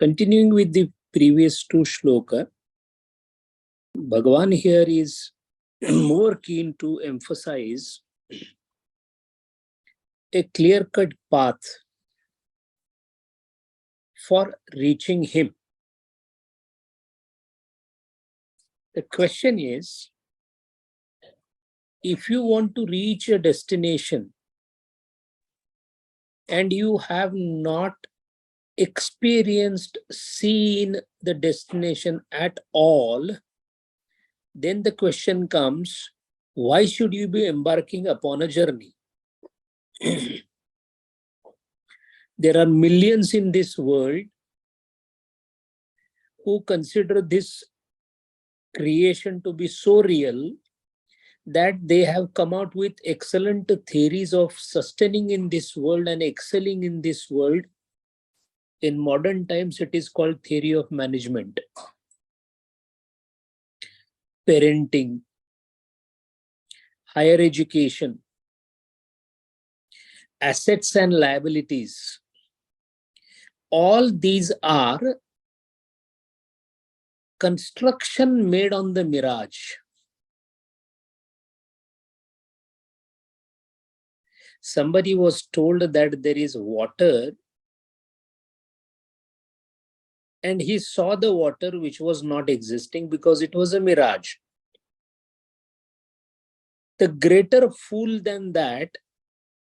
Continuing with the previous two shloka, Bhagavan here is more keen to emphasize a clear-cut path for reaching him. The question is, if you want to reach a destination and you have not experienced, seen the destination at all, then the question comes, why should you be embarking upon a journey? There are millions in this world who consider this creation to be so real that they have come out with excellent theories of sustaining in this world and excelling in this world. In modern times, it is called theory of management, parenting, higher education, assets and liabilities. All these are construction made on the mirage. Somebody was told that there is water, and he saw the water which was not existing because it was a mirage. The greater fool than that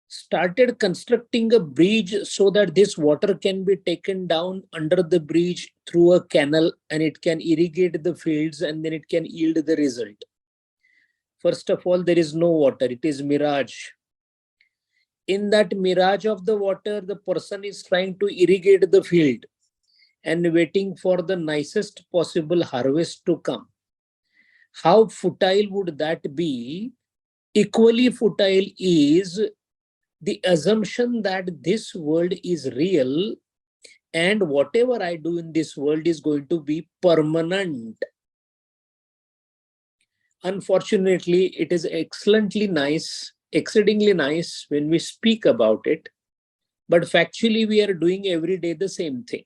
started constructing a bridge so that this water can be taken down under the bridge through a canal and it can irrigate the fields and then it can yield the result. First of all, there is no water, it is mirage. In that mirage of the water, the person is trying to irrigate the field and waiting for the nicest possible harvest to come. How futile would that be? Equally futile is the assumption that this world is real and whatever I do in this world is going to be permanent. Unfortunately, it is excellently nice, exceedingly nice when we speak about it, but factually we are doing every day the same thing.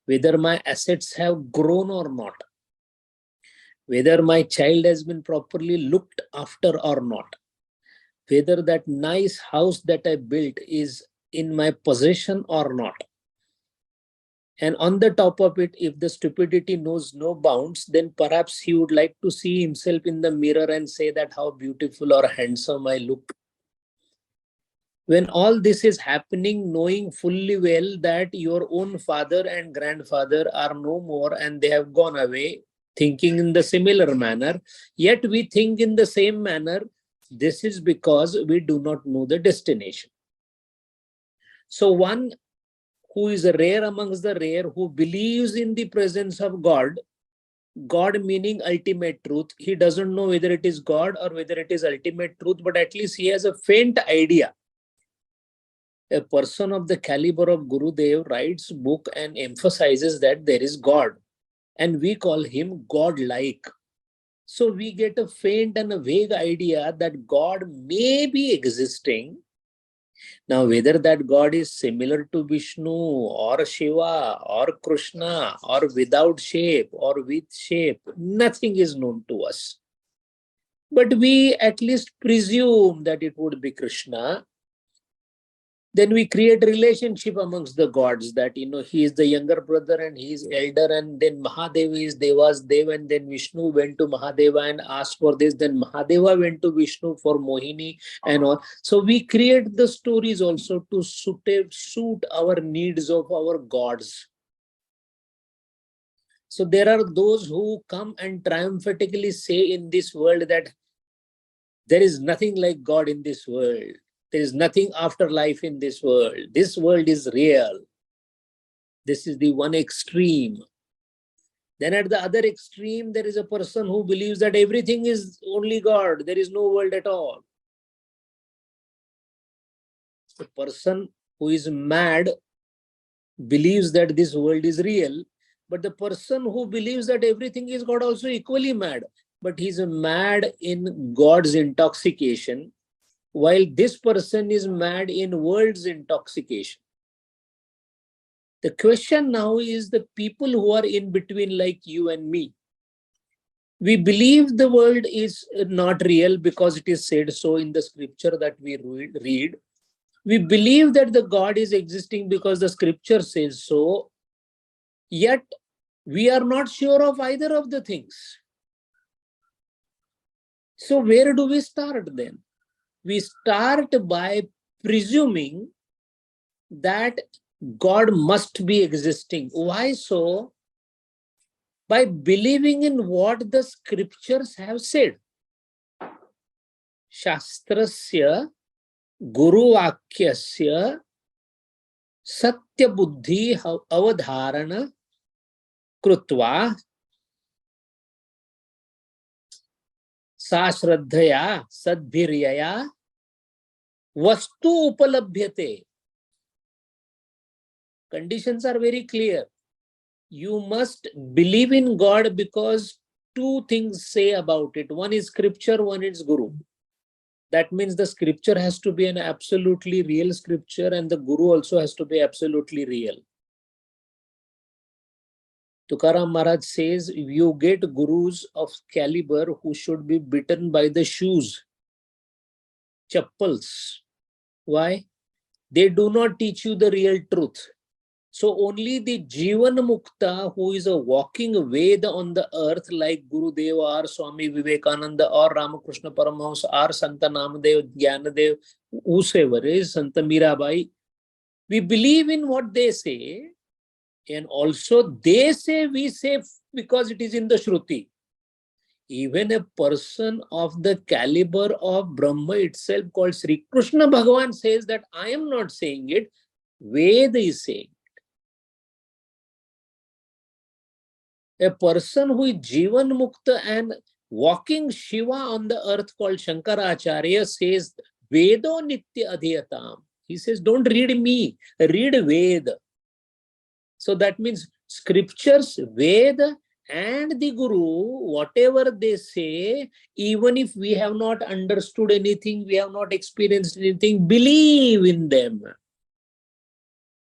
Whether my assets have grown or not, whether my child has been properly looked after or not, whether that nice house that I built is in my possession or not. And on the top of it, if the stupidity knows no bounds, then perhaps he would like to see himself in the mirror and say that how beautiful or handsome I look. When all this is happening, knowing fully well that your own father and grandfather are no more and they have gone away, thinking in the similar manner, yet we think in the same manner. This is because we do not know the destination. So one who is rare amongst the rare, who believes in the presence of God, God meaning ultimate truth, he doesn't know whether it is God or whether it is ultimate truth, but at least he has a faint idea. A person of the caliber of Gurudev writes book and emphasizes that there is God, and we call him God-like. So we get a faint and a vague idea that God may be existing. Now, whether that God is similar to Vishnu or Shiva or Krishna or without shape or with shape, nothing is known to us. But we at least presume that it would be Krishna. Then we create relationship amongst the gods that, he is the younger brother and he is elder, and then Mahadeva is Deva's Dev, and then Vishnu went to Mahadeva and asked for this, then Mahadeva went to Vishnu for Mohini and all. So we create the stories also to suit our needs of our gods. So there are those who come and triumphantly say in this world that there is nothing like God in this world. There is nothing after life in this world. This world is real. This is the one extreme. Then at the other extreme, there is a person who believes that everything is only God. There is no world at all. The person who is mad believes that this world is real, but the person who believes that everything is God also equally mad. But he's mad in God's intoxication, while this person is mad in world's intoxication. The question now is the people who are in between, like you and me. We believe the world is not real because it is said so in the scripture that we read. We believe that the God is existing because the scripture says so. Yet we are not sure of either of the things. So where do we start then? We start by presuming that God must be existing. Why so? By believing in what the scriptures have said. Shastrasya Guruvakyasya Satya Buddhi Avadharana Krutva Sa Shraddhaya Sadbhiryaya Vastu Upalabhyate. Conditions are very clear. You must believe in God because two things say about it. One is scripture, one is Guru. That means the scripture has to be an absolutely real scripture and the Guru also has to be absolutely real. Tukaram Maharaj says, you get gurus of caliber who should be bitten by the shoes, chappals. Why? They do not teach you the real truth. So only the Jivan Mukta, who is a walking Veda on the earth, like Gurudeva or Swami Vivekananda or Ramakrishna Paramahamsa or Santa Namadev, Gyanadev, whosoever is, Santa Mirabai, we believe in what they say, and also they say, we say because it is in the Shruti. Even a person of the caliber of Brahma itself called Sri Krishna Bhagavan says that I am not saying it, Veda is saying. A person who is Jivan Mukta and walking Shiva on the earth called Shankaracharya says, Vedo Nitya Adhyatam. He says, don't read me, read Veda. So that means scriptures, Veda, and the Guru, whatever they say, even if we have not understood anything, we have not experienced anything, believe in them.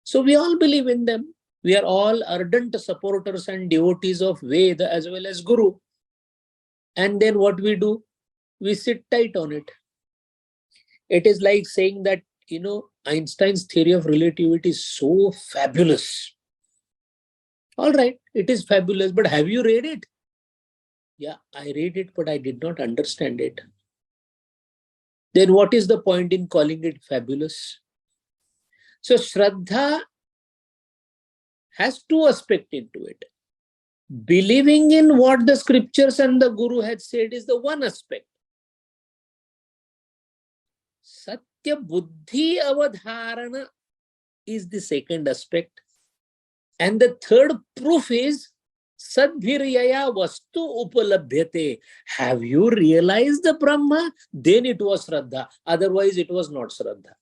So we all believe in them. We are all ardent supporters and devotees of Veda as well as Guru. And then what we do? We sit tight on it. It is like saying that, Einstein's theory of relativity is so fabulous. All right, it is fabulous, but have you read it? Yeah, I read it, but I did not understand it. Then what is the point in calling it fabulous? So Shraddha has two aspects into it. Believing in what the scriptures and the Guru had said is the one aspect. Satya Buddhi Avadharana is the second aspect. And the third proof is Sadbhiryaya Vastu Upalabhyate. Have you realized the Brahma? Then it was Shraddha. Otherwise, it was not Shraddha.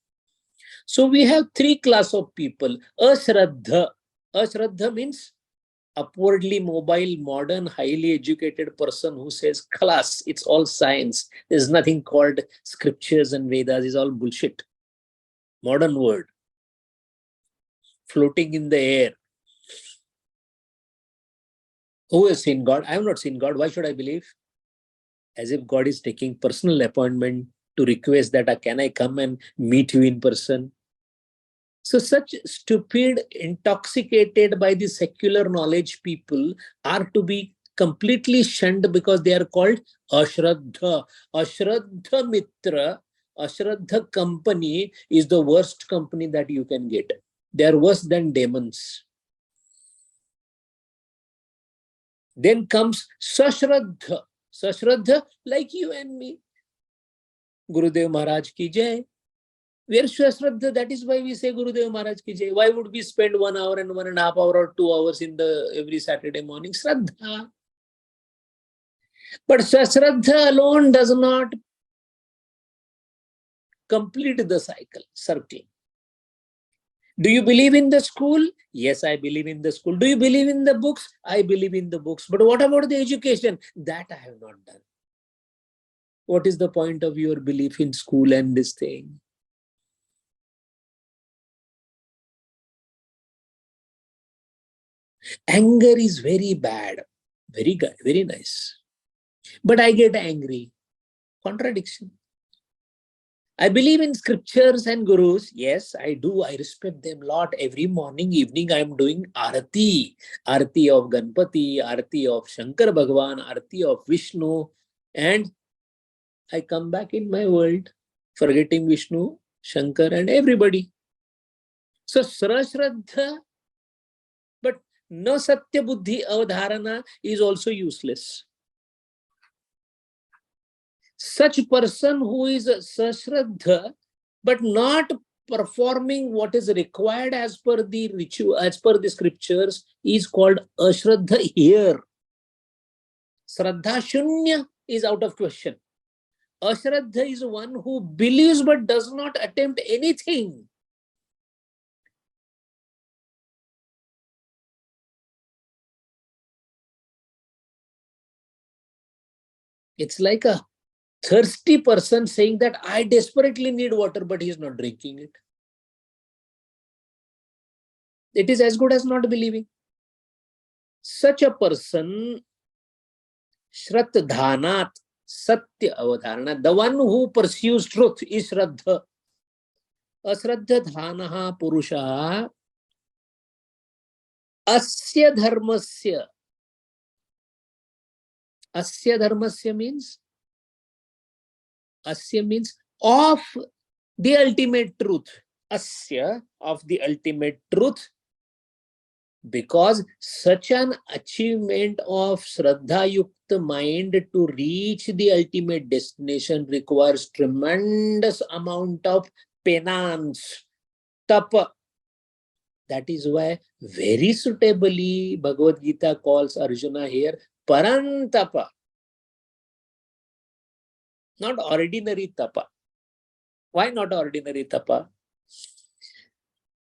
So we have three classes of people. Ashraddha. Ashraddha means upwardly mobile, modern, highly educated person who says, class, it's all science. There's nothing called scriptures and Vedas. It's all bullshit. Modern word. Floating in the air. Who has seen God? I have not seen God. Why should I believe? As if God is taking personal appointment to request that, can I come and meet you in person? So such stupid, intoxicated by the secular knowledge people are to be completely shunned because they are called Ashraddha. Ashraddha Mitra, Ashraddha company is the worst company that you can get. They are worse than demons. Then comes Sashraddha. Sashraddha, like you and me. Gurudev Maharaj ki jai. We are Shraddha, that is why we say Gurudev Maharaj ki jai. Why would we spend 1 hour and 1.5 hours or 2 hours in every Saturday morning? Shraddha. But Shraddha alone does not complete the circle. Do you believe in the school? Yes, I believe in the school. Do you believe in the books? I believe in the books. But what about the education? That I have not done. What is the point of your belief in school and this thing? Anger is very bad. Very good, very nice. But I get angry. Contradiction. I believe in scriptures and gurus. Yes, I do. I respect them a lot. Every morning, evening, I am doing arati. Arati of Ganpati, arati of Shankar Bhagwan, arati of Vishnu. And I come back in my world, forgetting Vishnu, Shankar, and everybody. So, Srashraddha, but no Satya Buddhi Avadharana is also useless. Such person who is Sashraddha, but not performing what is required as per the ritual, as per the scriptures, is called Ashraddha here. Shraddha Shunya is out of question. Ashraddha is one who believes but does not attempt anything. It's like a thirsty person saying that I desperately need water, but he is not drinking it. It is as good as not believing. Such a person, Shraddhanat, Satya Avadharana, the one who pursues truth is Shraddha. Ashraddhadhanaha Purusha, Asya Dharmasya. Asya Dharmasya means of the ultimate truth. Asya, of the ultimate truth. Because such an achievement of Shraddha Yukta mind to reach the ultimate destination requires tremendous amount of penance, tapa. That is why very suitably Bhagavad Gita calls Arjuna here Parantapa. Not ordinary tapa. Why not ordinary tapa?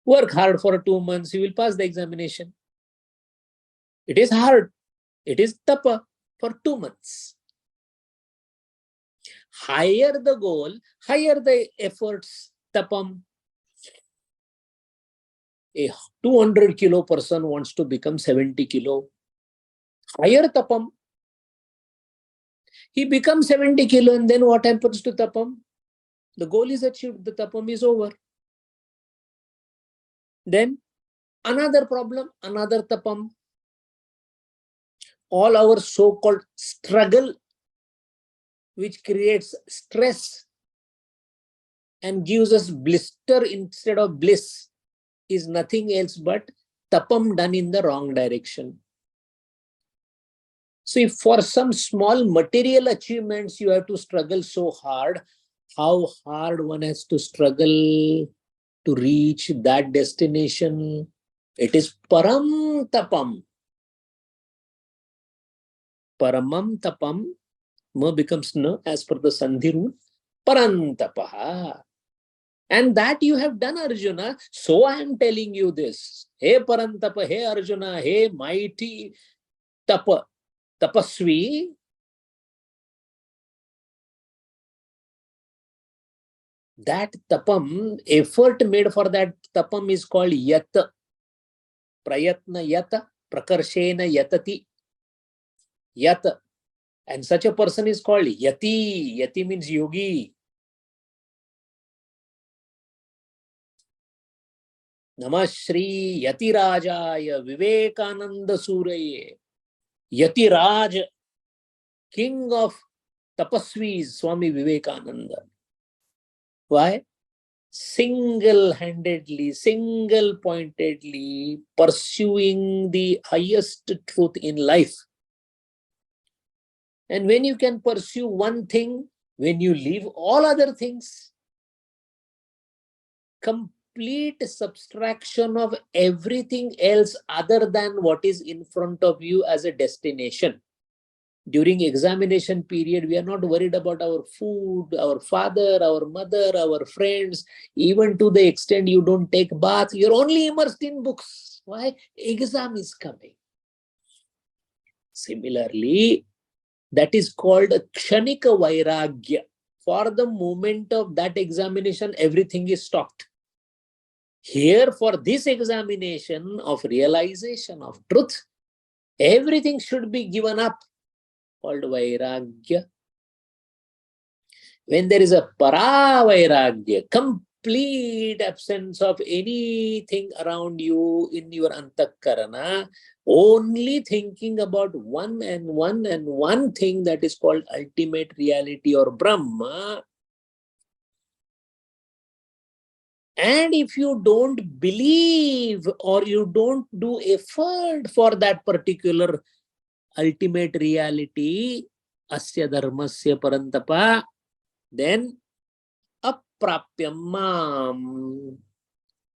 Work hard for 2 months, you will pass the examination. It is hard. It is tapa for 2 months. Higher the goal, higher the efforts, tapam. A 200 kilo person wants to become 70 kilo. Higher tapam. He becomes 70 kilo and then what happens to tapam? The goal is achieved, the tapam is over. Then another problem, another tapam. All our so-called struggle, which creates stress and gives us blister instead of bliss, is nothing else but tapam done in the wrong direction. So if for some small material achievements you have to struggle so hard, how hard one has to struggle to reach that destination? It is param tapam. Paramam tapam, ma becomes na as per the sandhi rule. Parantapaha. And that you have done, Arjuna. So I am telling you this. Hey Parantapa, hey Arjuna, hey mighty tapa, tapasvi. That tapam, effort made for that tapam is called yata. Prayatna yata, prakarshena yatati. Yata. And such a person is called yati. Yati means yogi. Namah Shri Yatirajaya Vivekananda Suraye. Yatiraj, king of tapasvis, Swami Vivekananda. Why? Single-handedly, single-pointedly pursuing the highest truth in life. And when you can pursue one thing, when you leave all other things, complete subtraction of everything else other than what is in front of you as a destination. During examination period, we are not worried about our food, our father, our mother, our friends. Even to the extent you don't take bath, you're only immersed in books. Why? Exam is coming. Similarly, that is called a kshanika vairagya. For the moment of that examination, everything is stopped. Here, for this examination of realization of truth, everything should be given up, called Vairagya. When there is a Para-Vairagya, complete absence of anything around you in your Antakarana, only thinking about one and one thing, that is called ultimate reality or Brahma. And if you don't believe or you don't do effort for that particular ultimate reality, asya dharmasya parantapa, then aprapyam mam,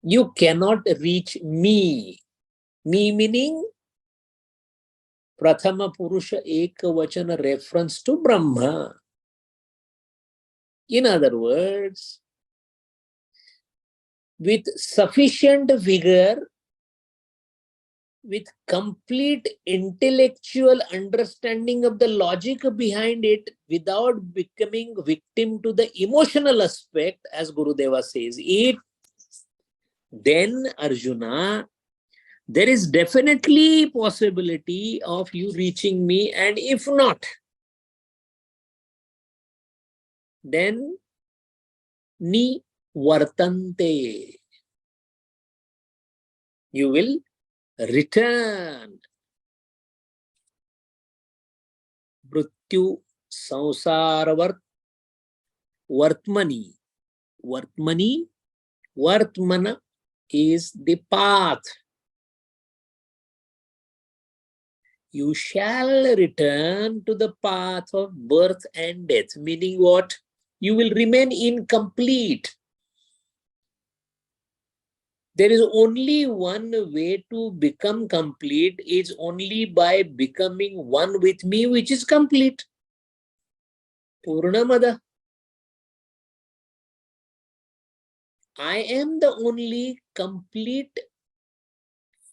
you cannot reach me. Me meaning prathama purusha ekavachana reference to Brahma. In other words, with sufficient vigor, with complete intellectual understanding of the logic behind it, without becoming victim to the emotional aspect, as Gurudeva says it, then Arjuna, there is definitely possibility of you reaching me, and if not, then ni vartante, you will return. Mrityu samsara vartmani. Vartmana is the path. You shall return to the path of birth and death. Meaning what? You will remain incomplete. There is only one way to become complete. It's only by becoming one with me, which is complete. Purnamada. I am the only complete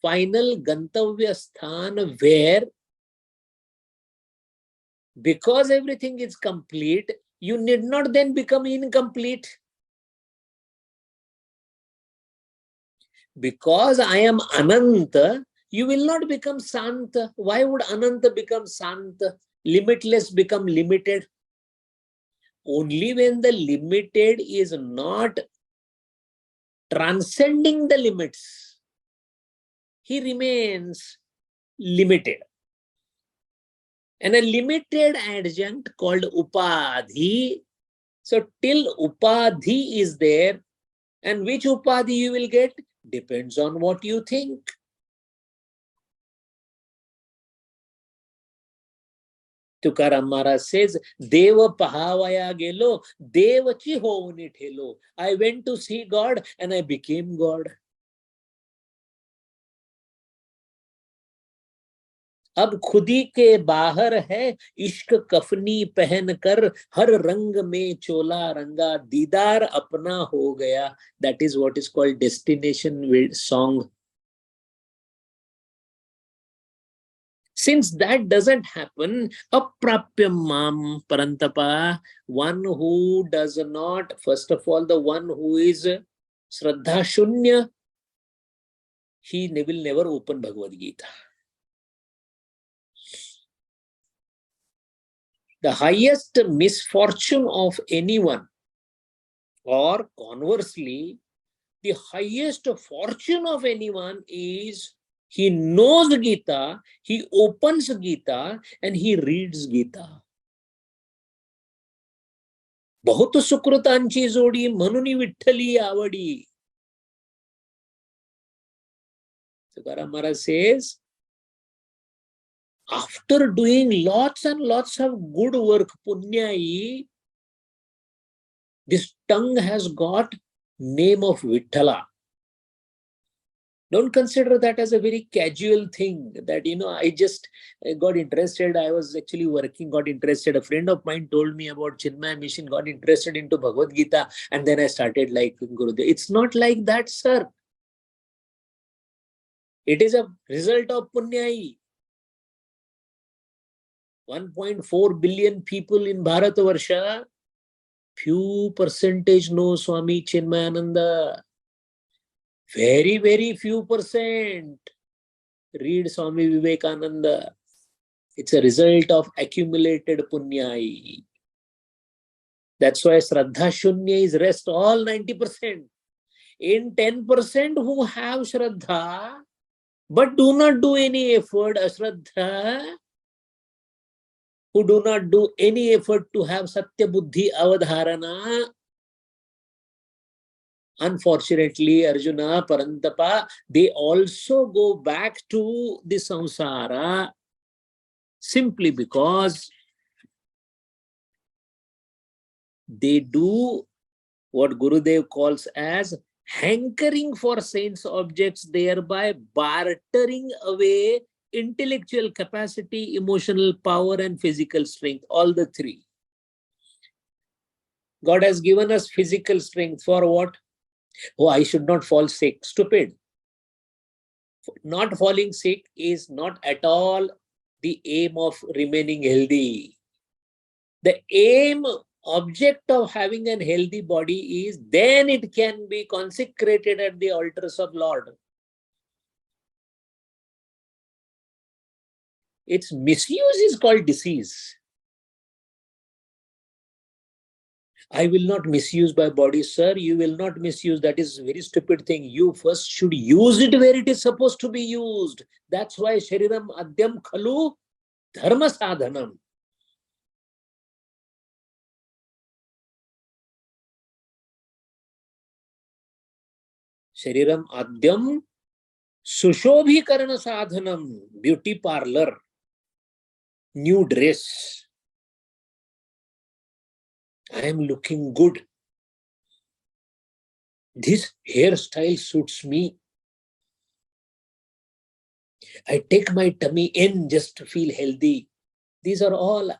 final Gantavya Sthan, where, because everything is complete, you need not then become incomplete. Because I am Ananta, you will not become Santa. Why would Ananta become Santa? Limitless become limited. Only when the limited is not transcending the limits, he remains limited. And a limited adjunct called Upadhi. So till Upadhi is there, and which Upadhi you will get depends on what you think. Tukaram Maharaj says, Deva pahavaya gelo, Devachi hovni thelo. I went to see God and I became God. अब खुदी के बाहर है इश्क कफनी पहन कर, हर रंग में चोला रंगा, दीदार अपना हो गया. That is what is called destination song. Since that doesn't happen, aprapyam mam parantapa, one who does not, first of all, the one who is Shraddha Shunya, he will never open Bhagavad Gita. The highest misfortune of anyone, or conversely, the highest fortune of anyone is he knows Gita, he opens Gita, and he reads Gita. बहुत सुकृतांची जोडी म्हणून विठ्ठली आवडी. Tukaram Maharaj says, after doing lots and lots of good work, punyai, this tongue has got name of Vitthala. Don't consider that as a very casual thing that, I just got interested. I was actually working, got interested. A friend of mine told me about Chinmaya mission, got interested into Bhagavad Gita, and then I started like Gurudev. It's not like that, sir. It is a result of punyai. 1.4 billion people in Bharatavarsha, few percentage know Swami Chinmayananda. Very, very few percent. Read Swami Vivekananda. It's a result of accumulated punyai. That's why Shraddha Shunya is rest all 90%. In 10% who have Shraddha, but do not do any effort, Ashraddha, who do not do any effort to have Satya Buddhi Avadharana, unfortunately, Arjuna, Parantapa, they also go back to the samsara simply because they do what Gurudev calls as hankering for sense objects, thereby bartering away intellectual capacity, emotional power, and physical strength, all the three. God has given us physical strength for what? Oh, I should not fall sick. Stupid. Not falling sick is not at all the aim of remaining healthy. The aim, object of having a healthy body is then it can be consecrated at the altars of Lord. Its misuse is called disease. I will not misuse my body, sir. You will not misuse. That is a very stupid thing. You first should use it where it is supposed to be used. That's why Shariram Adyam Khalu Dharma Sadhanam. Shariram Adyam Sushobhikarana Sadhanam. Beauty parlor. New dress. I am looking good. This hairstyle suits me. I take my tummy in just to feel healthy. These are all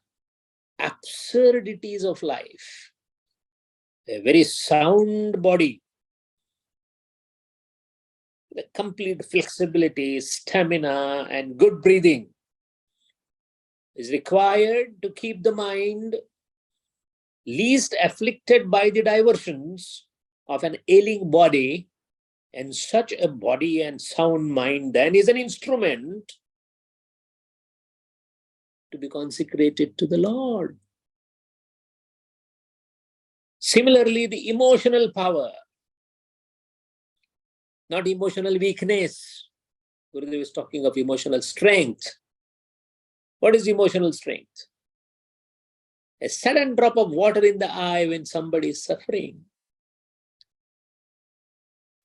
absurdities of life. A very sound body, the complete flexibility, stamina, and good breathing is required to keep the mind least afflicted by the diversions of an ailing body. And such a body and sound mind then is an instrument to be consecrated to the Lord. Similarly, the emotional power, not emotional weakness. Gurudev is talking of emotional strength. What is emotional strength? A sudden drop of water in the eye when somebody is suffering.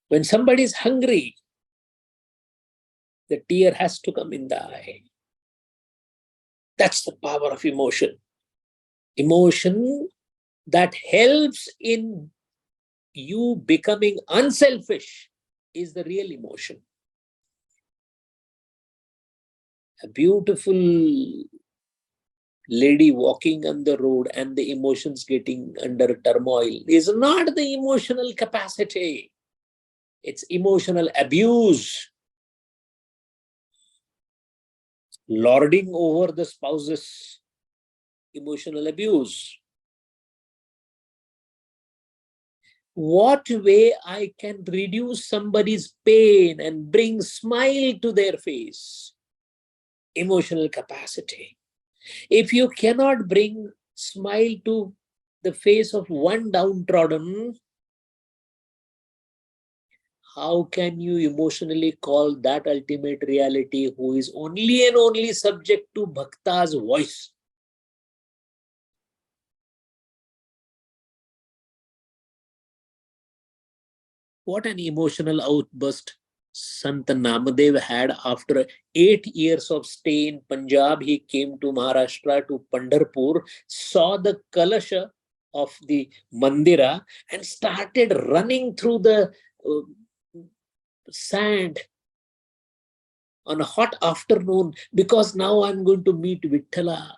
When somebody is hungry, the tear has to come in the eye. That's the power of emotion. Emotion that helps in you becoming unselfish is the real emotion. A beautiful lady walking on the road and the emotions getting under turmoil is not the emotional capacity. It's emotional abuse. Lording over the spouse's emotional abuse. What way I can reduce somebody's pain and bring smile to their face? Emotional capacity. If you cannot bring smile to the face of one downtrodden, how can you emotionally call that ultimate reality who is only and only subject to Bhakta's voice? What an emotional outburst Sant Namadev had after 8 years of stay in Punjab. He came to Maharashtra, to Pandharpur, saw the kalasha of the mandira and started running through the sand on a hot afternoon because now I'm going to meet Vithala.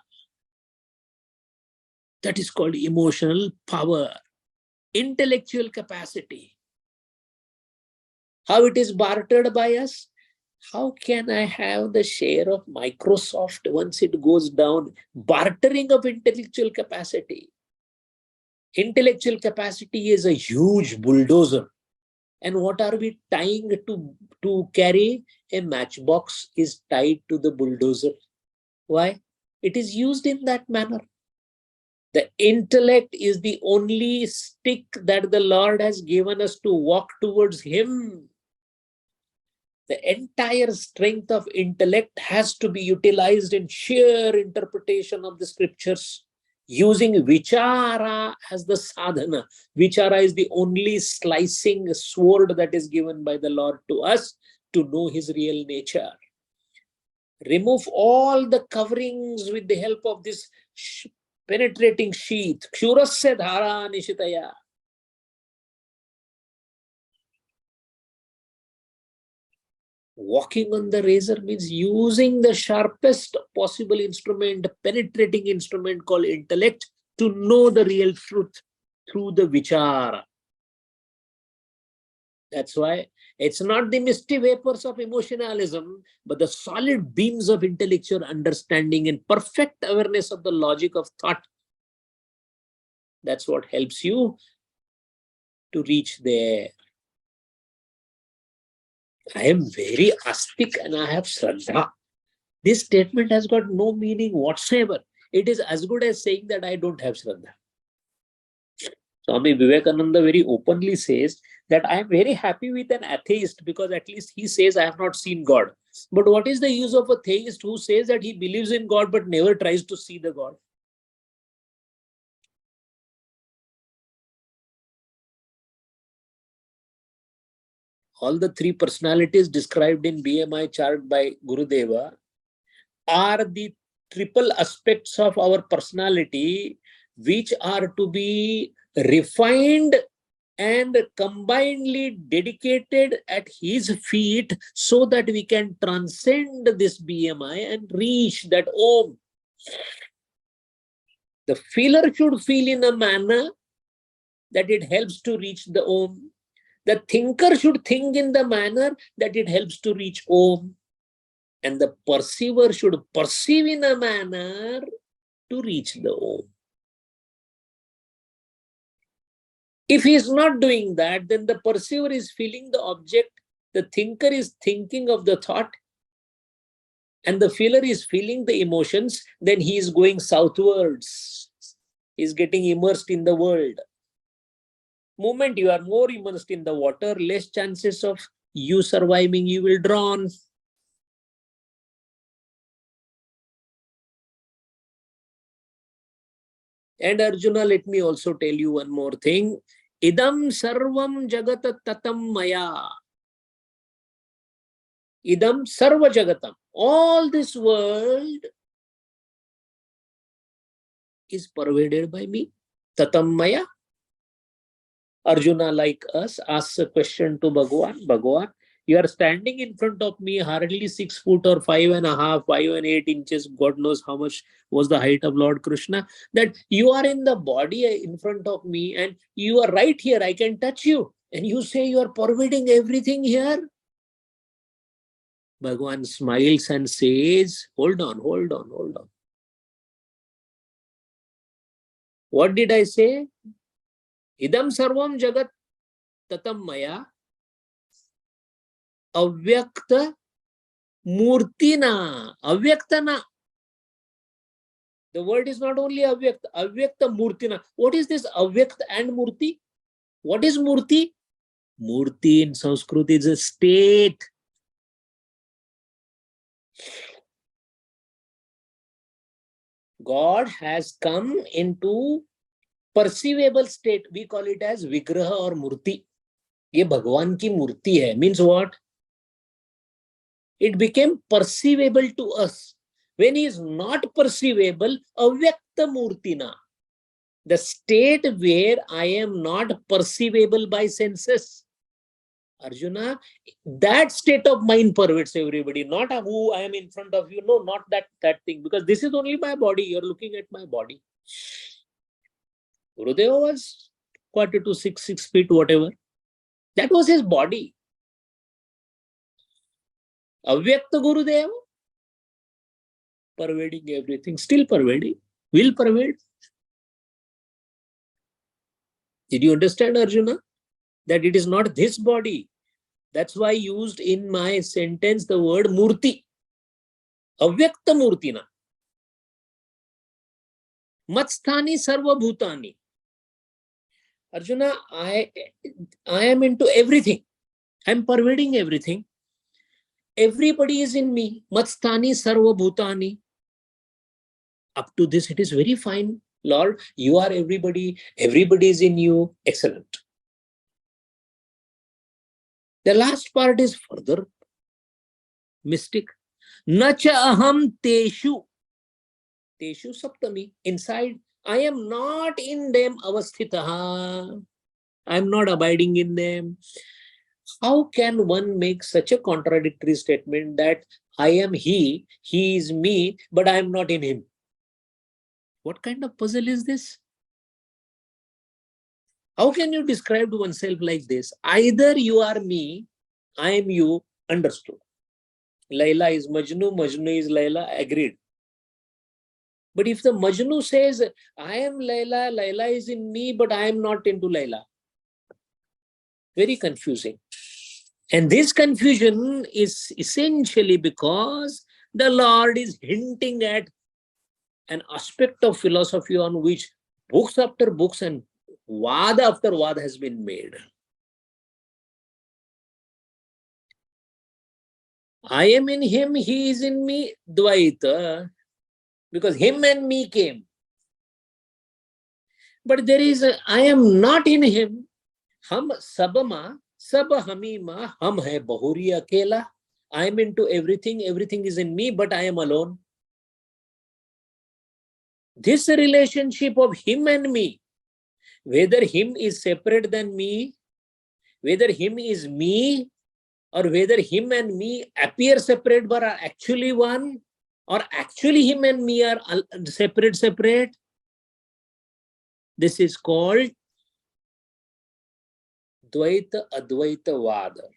That is called emotional power, intellectual capacity. How it is bartered by us? How can I have the share of Microsoft once it goes down? Bartering of intellectual capacity. Intellectual capacity is a huge bulldozer. And what are we tying to carry? A matchbox is tied to the bulldozer. Why? It is used in that manner. The intellect is the only stick that the Lord has given us to walk towards Him. The entire strength of intellect has to be utilized in sheer interpretation of the scriptures, using vichara as the sadhana. Vichara is the only slicing sword that is given by the Lord to us to know His real nature. Remove all the coverings with the help of this penetrating sheath. Kshurasya dhara nishitaya. Walking on the razor means using the sharpest possible instrument, penetrating instrument called intellect, to know the real truth through the vichara. That's why it's not the misty vapors of emotionalism, but the solid beams of intellectual understanding and perfect awareness of the logic of thought. That's what helps you to reach there. I am very astic and I have Shraddha. This statement has got no meaning whatsoever. It is as good as saying that I don't have Shraddha. Swami Vivekananda very openly says that I am very happy with an atheist because at least he says I have not seen God. But what is the use of a theist who says that he believes in God but never tries to see the God? All the three personalities described in BMI chart by Gurudeva are the triple aspects of our personality which are to be refined and combinedly dedicated at his feet so that we can transcend this BMI and reach that Om. The feeler should feel in a manner that it helps to reach the Om. The thinker should think in the manner that it helps to reach Om. And the perceiver should perceive in a manner to reach the Om. If he is not doing that, then the perceiver is feeling the object, the thinker is thinking of the thought, and the feeler is feeling the emotions, then he is going southwards. He is getting immersed in the world. Moment you are more immersed in the water, less chances of you surviving, you will drown. And Arjuna, let me also tell you one more thing. Idam sarvam jagata tatam maya. Idam sarva jagatam. All this world is pervaded by me. Tatam maya. Arjuna, like us, asks a question to Bhagavan. Bhagavan, you are standing in front of me, hardly 6 foot or 5.5, 5 and 8 inches. God knows how much was the height of Lord Krishna. That you are in the body in front of me and you are right here. I can touch you. And you say you are pervading everything here. Bhagavan smiles and says, hold on, hold on, hold on. What did I say? Idam sarvam jagat tatam maya avyakta murtina. Avyaktana. The word is not only avyakta, avyakta murtina. What is this avyakta and murti? What is murti? Murti in Sanskrit is a state. God has come into perceivable state. We call it as vigraha or murti. ये भगवान की मूर्ति है. Means what? It became perceivable to us. When he is not perceivable, avyakta murtina. The state where I am not perceivable by senses. Arjuna, that state of mind pervades everybody, not who I am in front of you. No, not that thing, because this is only my body. You're looking at my body. Gurudeva was quarter to 6 feet, whatever. That was his body. Avyakta Gurudeva, pervading everything, still pervading, will pervade. Did you understand, Arjuna? that it is not this body. That's why I used in my sentence the word murti. Avyakta murtina. Matsthani sarva bhutani. Arjuna, I am into everything. I'm pervading everything. Everybody is in me. Matsthani sarva bhutani. Up to this, it is very fine. Lord, you are everybody. Everybody is in you. Excellent. The last part is further mystic. Nacha aham teshu. Teshu saptami. Inside, I am not in them avasthitaha. I am not abiding in them. How can one make such a contradictory statement that I am he is me, but I am not in him? What kind of puzzle is this? How can you describe oneself like this? Either you are me, I am you, understood. Layla is Majnu, Majnu is Layla, agreed. But if the Majnu says, I am Layla, Layla is in me, but I am not into Layla. Very confusing. And this confusion is essentially because the Lord is hinting at an aspect of philosophy on which books after books and Vada after Vada has been made. I am in him, he is in me, Dvaita, because him and me came. But there is I am not in him, hum sabama, sab hamima, hum hai bahuri akela. I am into everything, everything is in me, but I am alone. This relationship of him and me, whether him is separate than me, whether him is me, or whether him and me appear separate but are actually one, or actually him and me are separate, this is called Dvaita Advaita Vada.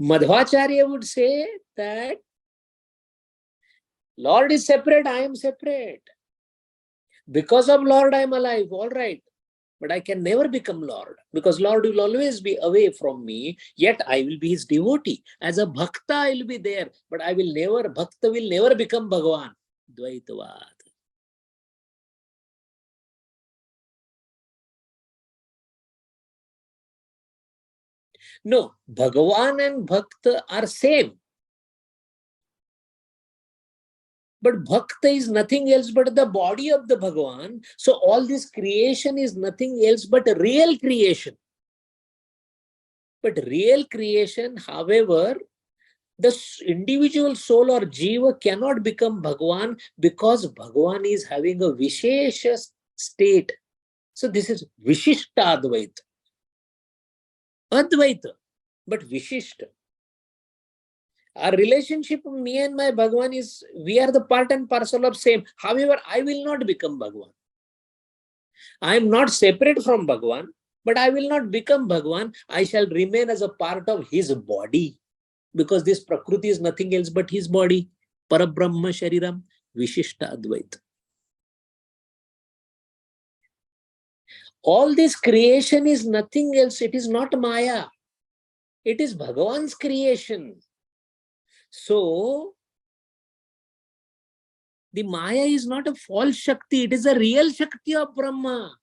Madhvacharya would say that Lord is separate, I am separate. Because of Lord, I am alive, all right. But I can never become Lord, because Lord will always be away from me, yet I will be his devotee. As a bhakta, I will be there, but bhakta will never become Bhagavan. Dvaitavad. No, Bhagavan and Bhakta are same. But Bhakta is nothing else but the body of the Bhagavan. So all this creation is nothing else but a real creation. But real creation, however, the individual soul or jiva cannot become Bhagavan because Bhagavan is having a Vishesha state. So this is Vishishta Advaita. Advaita, but Vishishta. Our relationship, me and my Bhagavan, is we are the part and parcel of same. However, I will not become Bhagavan. I am not separate from Bhagavan, but I will not become Bhagavan. I shall remain as a part of his body. Because this Prakriti is nothing else but his body. Parabrahma Shariram Vishishta Advaita. All this creation is nothing else. It is not Maya. It is Bhagavan's creation. So, the Maya is not a false Shakti. It is a real Shakti of Brahma.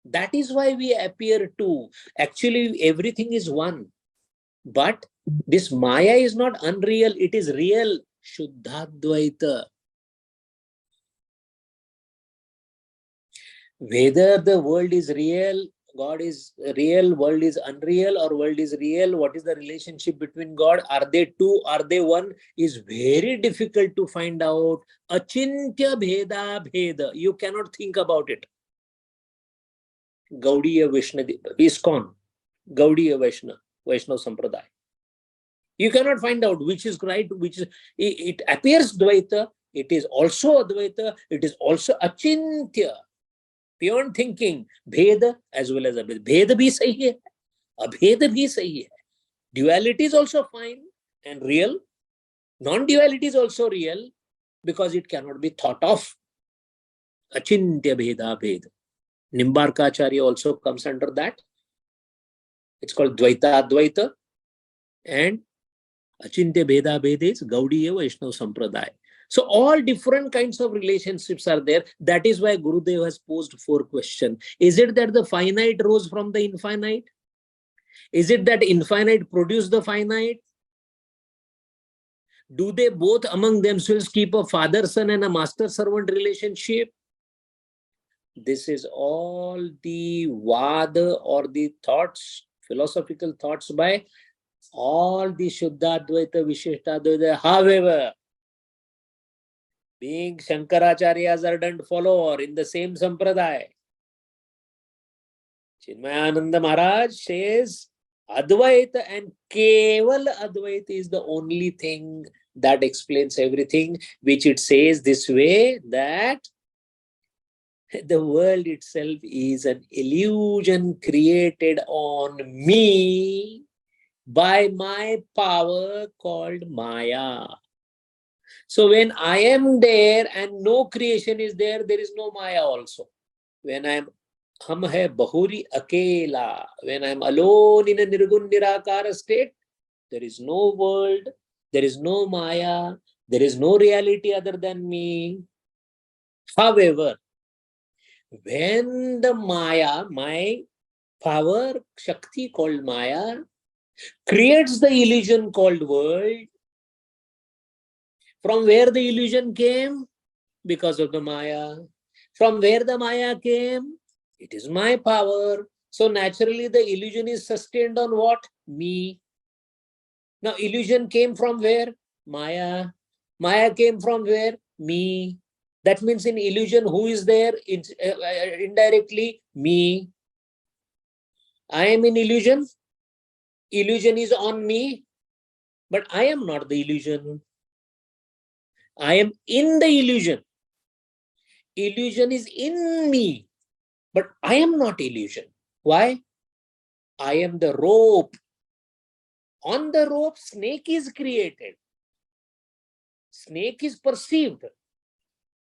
That is why we appear two. Actually, everything is one. But this Maya is not unreal. It is real. Shuddhadvaita. Whether the world is real, God is real, world is unreal, or world is real, what is the relationship between God? Are they two? Are they one? Is very difficult to find out. Achintya bheda bheda. You cannot think about it. Gaudiya Vaishnava, ISKCON, Gaudiya Vaishnava Sampradaya. You cannot find out which is right, which is, it appears Dvaita, it is also Advaita, it is also Achintya. Beyond thinking, Bheda as well as Abheda. Bheda bhi sahi hai, Abheda bhi sahi hai. Duality is also fine and real. Non-duality is also real because it cannot be thought of. Achintya Bheda Bheda. Nimbarkacharya also comes under that. It's called Dvaita Advaita, and Achintya Bheda Bhed is Gaudiya Vaishnava Sampradaya. So all different kinds of relationships are there. That is why Gurudev has posed 4 questions. Is it that the finite rose from the infinite? Is it that infinite produced the finite? Do they both among themselves keep a father-son and a master-servant relationship? This is all the Vada or the thoughts, philosophical thoughts by all the Shuddhadvaita, Vishishtadvaita. However, being Shankaracharya's ardent follower in the same sampradaya, Chinmayananda Maharaj says Advaita and Keval Advaita is the only thing that explains everything, which it says this way, that the world itself is an illusion created on me by my power called Maya. So when I am there and no creation is there, there is no Maya also. When I am Hum hai bahuri akela, when I am alone in a nirgun nirakara state, there is no world, there is no Maya, there is no reality other than me. However, when the Maya, my power, Shakti called Maya, creates the illusion called world, from where the illusion came? Because of the Maya. From where the Maya came? It is my power. So naturally the illusion is sustained on what? Me. Now illusion came from where? Maya. Maya came from where? Me. That means in illusion, who is there? It's indirectly me. I am in illusion. Illusion is on me, but I am not the illusion. I am in the illusion. Illusion is in me, but I am not illusion. Why? I am the rope. On the rope, snake is created. Snake is perceived.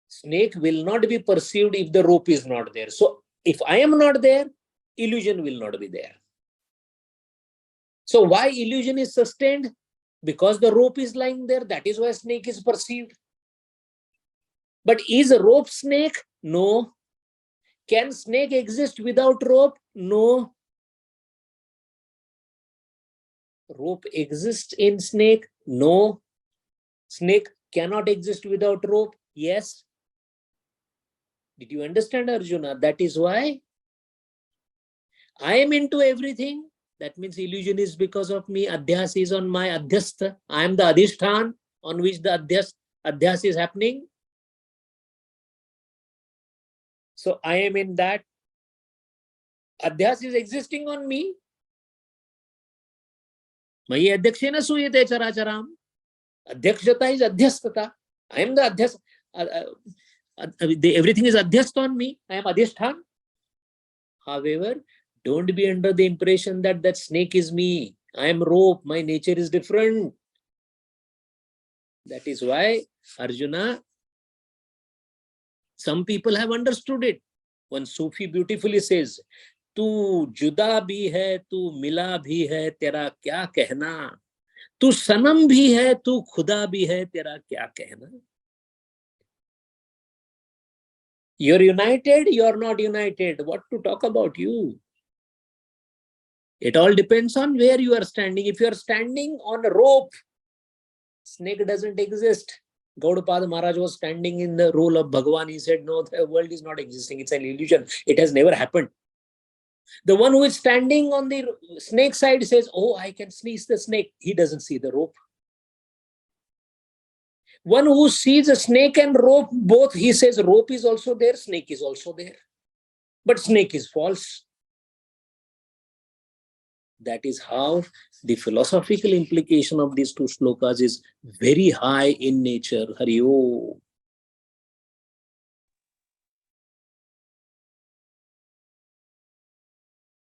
Snake will not be perceived if the rope is not there. So if I am not there, illusion will not be there. So why illusion is sustained? Because the rope is lying there. That is why snake is perceived. But is a rope snake? No. Can snake exist without rope? No. Rope exists in snake? No. Snake cannot exist without rope? Yes. Did you understand, Arjuna? That is why I am into everything. That means illusion is because of me. Adhyas is on my adhyastha. I am the adhishthan on which the adhyas is happening. So I am in that. Adhyas is existing on me. Mayi adhyakshena suyate characharam. Adhyakshata is adhyastata. I am the adhyas. Everything is adhyast on me. I am adhishthan. However, don't be under the impression that that snake is me. I am rope. My nature is different. That is why, Arjuna, some people have understood it. One Sufi beautifully says, तू जुदा भी है, तू मिला भी है, तेरा क्या कहना? तू सनम भी है, तू खुदा भी है, तेरा क्या कहना? You're united, you're not united. What to talk about you? It all depends on where you are standing. If you are standing on a rope, snake doesn't exist. Gaudapada Maharaj was standing in the role of Bhagavan. He said, no, the world is not existing. It's an illusion. It has never happened. The one who is standing on the snake side says, oh, I can sneeze the snake. He doesn't see the rope. One who sees a snake and rope, both, he says rope is also there, snake is also there. But snake is false. That is how the philosophical implication of these 2 shlokas is very high in nature. Hari Om.